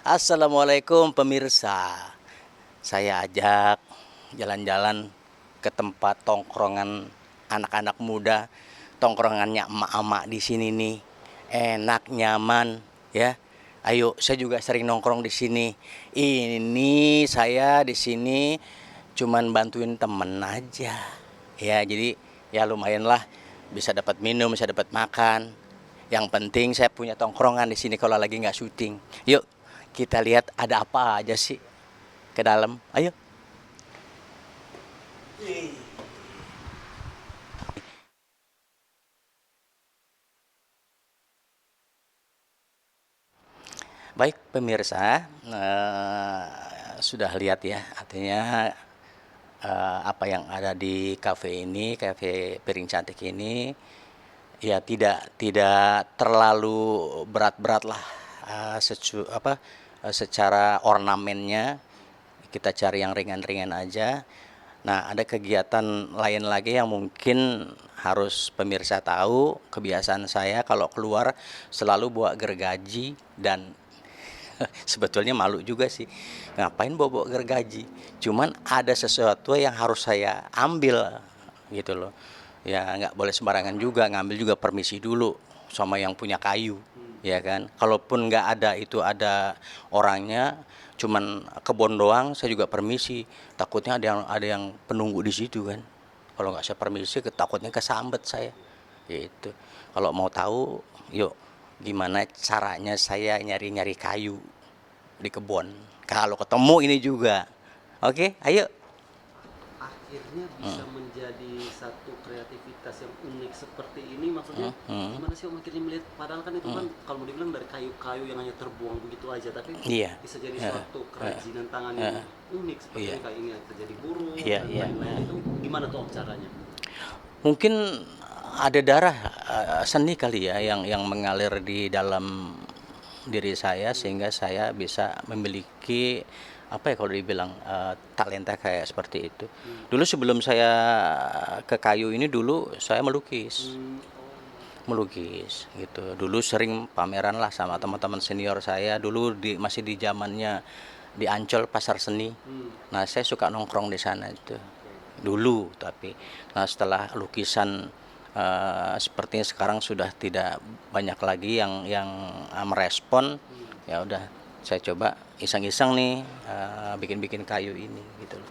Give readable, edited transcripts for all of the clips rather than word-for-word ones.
Assalamualaikum pemirsa. Saya ajak jalan-jalan ke tempat tongkrongan anak-anak muda, tongkrongannya emak-emak di sini nih. Enak, nyaman, ya. Ayo, saya juga sering nongkrong di sini. Ini saya di sini cuman bantuin temen aja. Ya, jadi ya lumayan lah, bisa dapat minum, bisa dapat makan. Yang penting saya punya tongkrongan di sini kalau lagi nggak syuting. Yuk, kita lihat ada apa aja sih ke dalam. Ayo. Baik pemirsa, sudah lihat ya, artinya apa yang ada di kafe ini, kafe Piring Cantik ini, ya tidak terlalu berat-berat lah, secara ornamennya. Kita cari yang ringan-ringan aja. Nah, ada kegiatan lain lagi yang mungkin harus pemirsa tahu. Kebiasaan saya kalau keluar selalu bawa gergaji, dan sebetulnya malu juga sih. Ngapain bawa-bawa gergaji? Cuman ada sesuatu yang harus saya ambil gitu loh. Ya nggak boleh sembarangan juga, ngambil juga permisi dulu sama yang punya kayu, ya kan. Kalaupun nggak ada, itu ada orangnya, cuman kebun doang, saya juga permisi. Takutnya ada yang penunggu di situ kan. Kalau nggak saya permisi, takutnya kesambet saya. Gitu. Kalau mau tahu, yuk gimana caranya saya nyari-nyari kayu di kebun. Kalau ketemu ini juga. Oke, ayo. Akhirnya bisa menjadi satu kreativitas yang unik seperti ini, maksudnya gimana sih Om akhirnya melihat, padahal kan itu kan kalau mau dibilang dari kayu-kayu yang hanya terbuang begitu aja, tapi Iya. bisa jadi suatu kerajinan tangan yang unik seperti Iya. ini, kayak ini terjadi burung Iya, dan iya. lain-lain. Itu gimana tuh Om caranya? Mungkin ada darah seni kali ya yang mengalir di dalam diri saya sehingga saya bisa memiliki apa ya kalau dibilang talenta kayak seperti itu. Dulu sebelum saya ke kayu ini, dulu saya melukis. Melukis gitu. Dulu sering pameran lah sama teman-teman senior saya. Dulu masih di zamannya di Ancol Pasar Seni. Nah, saya suka nongkrong di sana itu dulu. Tapi nah, setelah lukisan sepertinya sekarang sudah tidak banyak lagi yang merespon. Ya udah, saya coba iseng-iseng nih bikin-bikin kayu ini gitu loh.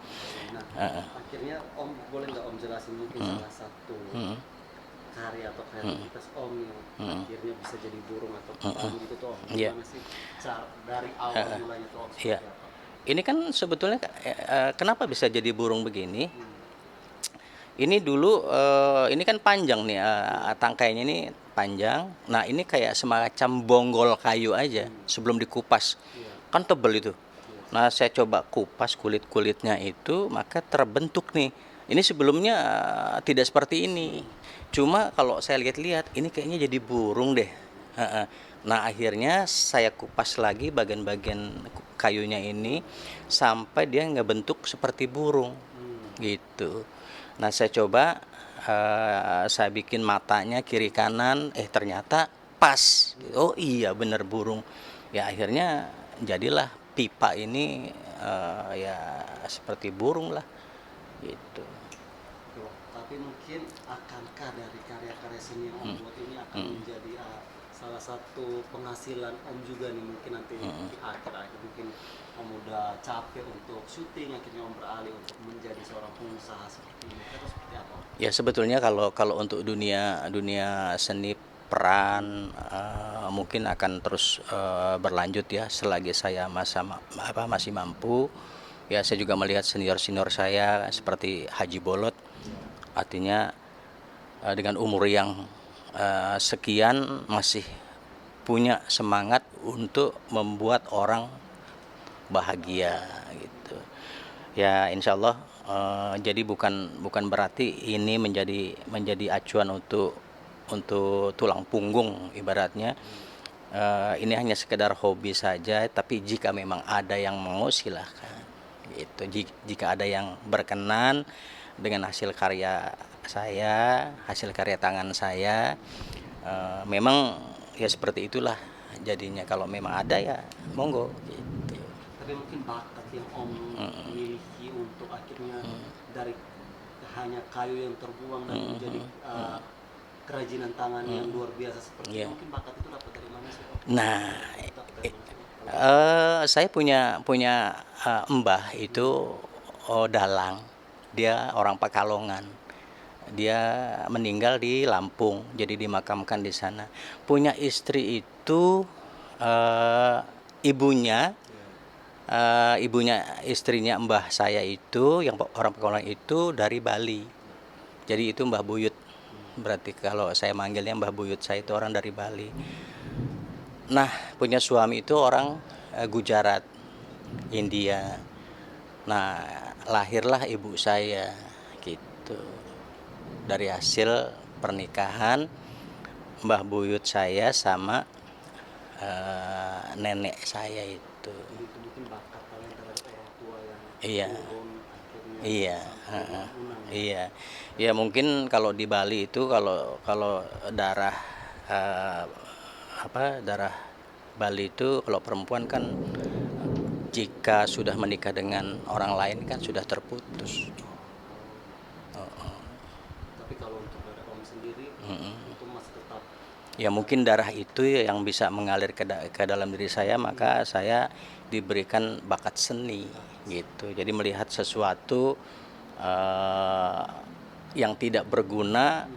Nah, akhirnya Om boleh nggak Om jelasin mungkin salah satu karya atau kreativitas Om yang akhirnya bisa jadi burung atau palu gitu tuh Om? Iya. Gimana sih cara dari awal mulanya tuh Om Iya. seperti apa? Ini kan sebetulnya kenapa bisa jadi burung begini? Ini dulu ini kan panjang nih, tangkainya ini panjang. Nah, ini kayak semacam bonggol kayu aja sebelum dikupas. Kan tebel itu. Nah, saya coba kupas kulit-kulitnya itu, maka terbentuk nih. Ini sebelumnya tidak seperti ini. Cuma kalau saya lihat-lihat, ini kayaknya jadi burung deh. Heeh. Nah, akhirnya saya kupas lagi bagian-bagian kayunya ini sampai dia ngebentuk seperti burung gitu. Nah, saya coba saya bikin matanya kiri kanan, ternyata pas. Oh iya, bener burung. Ya akhirnya jadilah pipa ini ya seperti burung lah gitu. Tuh, tapi mungkin akankah dari karya-karya seni yang Om buat ini akan menjadi salah satu penghasilan Om juga nih, mungkin nanti di akhir-akhir mungkin Om udah capek untuk syuting, akhirnya Om beralih untuk menjadi seorang pengusaha seperti ini, atau seperti apa Om? Ya sebetulnya kalau kalau untuk dunia dunia seni peran mungkin akan terus berlanjut ya selagi saya masih mampu. Ya saya juga melihat senior-senior saya seperti Haji Bolot, artinya dengan umur yang sekian masih punya semangat untuk membuat orang bahagia gitu. Ya insya Allah, jadi bukan berarti ini menjadi acuan untuk tulang punggung ibaratnya. Ini hanya sekedar hobi saja, tapi jika memang ada yang mau silahkan gitu. Jika ada yang berkenan dengan hasil karya saya, hasil karya tangan saya, memang ya seperti itulah jadinya. Kalau memang ada ya monggo gitu. Tapi mungkin bakat yang Om miliki untuk akhirnya dari hanya kayu yang terbuang dan menjadi kerajinan tangan yang luar biasa seperti Iya. itu, mungkin bakat itu dapat dari mana sih Om? Nah, Dapat dari mana sih? saya punya punya mbah itu dalang. Dia orang Pekalongan. Dia meninggal di Lampung, jadi dimakamkan di sana. Punya istri itu ibunya istrinya mbah saya itu yang orang Pekalongan itu dari Bali. Jadi itu Mbah Buyut. Berarti kalau saya manggilnya Mbah Buyut, saya itu orang dari Bali. Nah, punya suami itu orang Gujarat, India. Nah, lahirlah ibu saya gitu. Dari hasil pernikahan Mbah Buyut saya sama nenek saya itu. Jadi itu mungkin bakat talenta dari orang tua yang Iya. turun akhirnya Iya, sampai turunan ya. iya. Ya mungkin kalau di Bali itu kalau kalau darah darah Bali itu kalau perempuan kan jika sudah menikah dengan orang lain kan sudah terputus. Tapi kalau untuk dari Om sendiri itu masih tetap Ya mungkin darah itu yang bisa mengalir ke dalam diri saya, maka saya diberikan bakat seni gitu. Jadi melihat sesuatu yang tidak berguna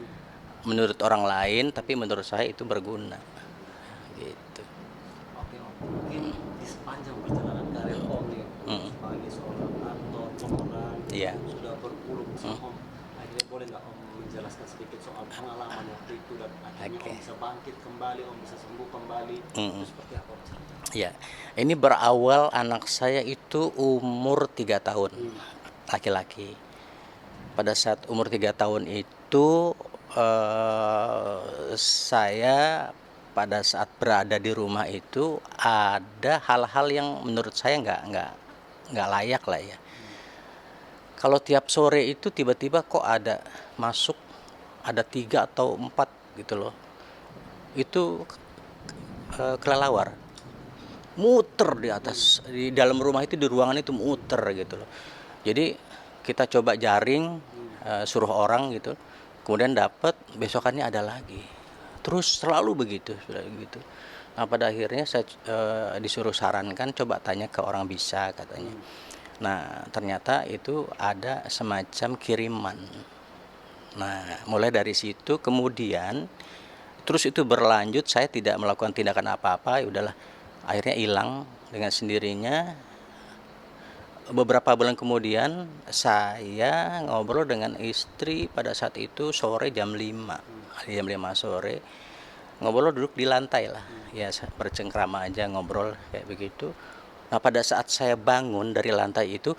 menurut orang lain, tapi menurut saya itu berguna gitu. oke Om. Mungkin di sepanjang perjalanan karir Om nih sebagai seorang aktor, pemeran Iya. sudah berpuluh-puluh Om. Akhirnya boleh nggak Om menjelaskan sedikit soal pengalaman waktu itu dan akhirnya Oke. Om bisa bangkit kembali, Om bisa sembuh kembali. Itu seperti apa Om ceritanya? Ya, ini berawal anak saya itu umur 3 tahun, laki-laki. Pada saat umur 3 tahun itu saya pada saat berada di rumah itu ada hal-hal yang menurut saya nggak layak lah ya. Kalau tiap sore itu tiba-tiba kok ada masuk ada 3 atau 4 gitu loh. Itu kelelawar. Muter di atas di dalam rumah itu di ruangan itu muter gitu loh. Jadi kita coba jaring suruh orang gitu. Kemudian dapat besokannya ada lagi. Terus selalu begitu, sudah begitu. Nah, pada akhirnya saya disuruh sarankan coba tanya ke orang bisa katanya. Nah, ternyata itu ada semacam kiriman. Nah, mulai dari situ kemudian terus itu berlanjut, saya tidak melakukan tindakan apa-apa, ya udahlah. Akhirnya hilang dengan sendirinya. Beberapa bulan kemudian saya ngobrol dengan istri pada saat itu sore jam 5. Jam 5 sore. Ngobrol duduk di lantai lah. Ya bercengkrama aja ngobrol kayak begitu. Nah, pada saat saya bangun dari lantai itu,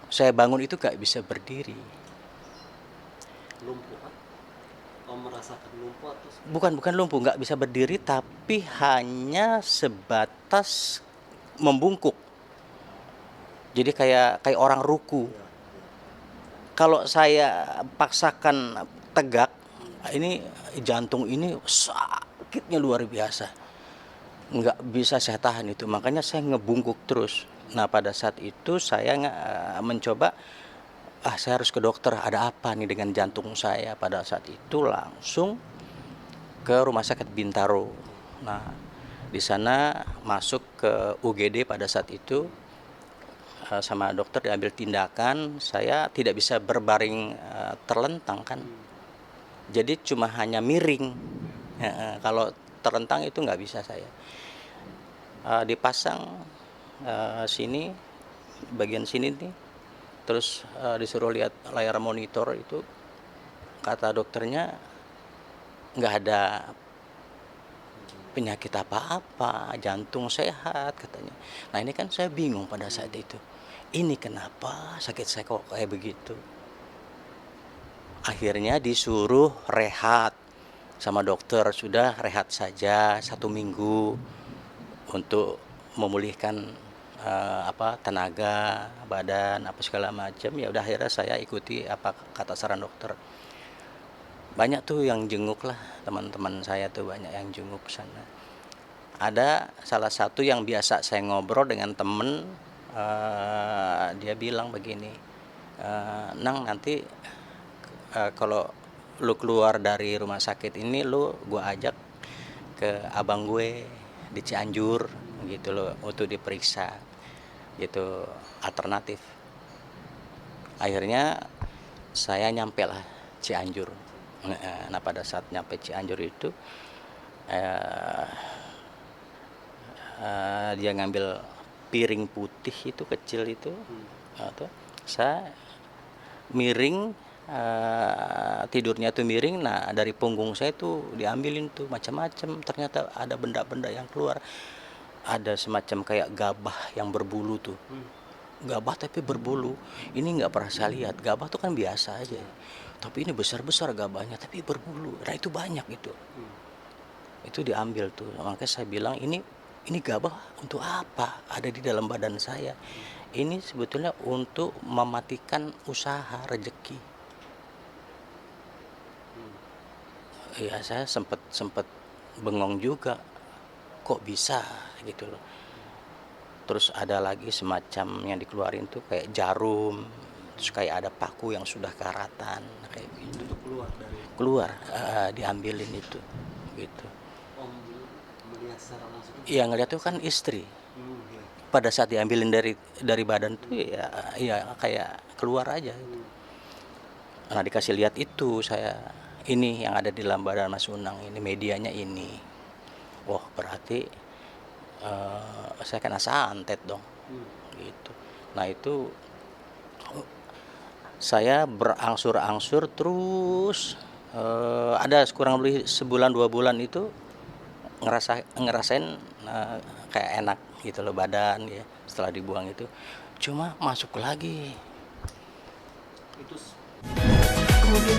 saya bangun itu gak bisa berdiri. Lumpuh kan? Om merasakan lumpuh atau Bukan lumpuh, nggak bisa berdiri, tapi hanya sebatas membungkuk. Jadi kayak orang ruku. Kalau saya paksakan tegak, ini jantung ini sakitnya luar biasa. Nggak bisa saya tahan itu, makanya saya ngebungkuk terus. Nah, pada saat itu saya mencoba, saya harus ke dokter, ada apa nih dengan jantung saya. Pada saat itu langsung ke Rumah Sakit Bintaro. Nah, di sana masuk ke UGD pada saat itu, sama dokter diambil tindakan. Saya tidak bisa berbaring terlentang kan, jadi cuma hanya miring. Kalau terlentang itu nggak bisa saya. Dipasang sini, bagian sini nih, terus disuruh lihat layar monitor itu, kata dokternya nggak ada penyakit apa-apa, jantung sehat katanya. Nah, ini kan saya bingung pada saat itu. Ini kenapa sakit saya kok kayak begitu? Akhirnya disuruh rehat sama dokter, sudah rehat saja 1 minggu untuk memulihkan tenaga badan apa segala macam. Ya udah, akhirnya saya ikuti apa kata saran dokter. Banyak tuh yang jenguk lah, teman-teman saya tuh banyak yang jenguk sana. ada salah satu yang biasa saya ngobrol dengan temen, dia bilang begini, Nang nanti kalau lu keluar dari rumah sakit ini gua ajak ke abang gue di Cianjur gitu loh untuk diperiksa gitu, alternatif. Akhirnya saya nyampe lah Cianjur. Nah pada saat nyampe Cianjur itu eh, dia ngambil piring putih itu kecil itu, atau saya miring, tidurnya tuh miring. Nah dari punggung saya tuh diambilin tuh macam-macam, ternyata ada benda-benda yang keluar, ada semacam kayak gabah yang berbulu tuh, gabah tapi berbulu. Ini nggak pernah saya lihat, gabah tuh kan biasa aja, tapi ini besar-besar gabahnya tapi berbulu. Nah itu banyak itu diambil tuh. Makanya saya bilang ini gabah untuk apa ada di dalam badan saya. Ini sebetulnya untuk mematikan usaha rezeki. Ya saya sempet bengong juga, kok bisa gitu loh. Terus ada lagi semacam yang dikeluarin tuh kayak jarum, terus kayak ada paku yang sudah karatan kayak gitu. Itu keluar dari Keluar, diambilin itu gitu. Om melihat secara langsung. Yang ngeliat tuh kan istri. Ya. Pada saat diambilin dari badan tuh ya kayak keluar aja gitu. Nah dikasih lihat itu saya, ini yang ada di dalam badan Mas Unang ini, medianya ini. Wah berarti saya kena santet dong gitu. Nah itu saya berangsur-angsur terus, ada kurang lebih sebulan 2 bulan itu ngerasain kayak enak gitu loh badan ya setelah dibuang itu, cuma masuk lagi. Itu Kemudian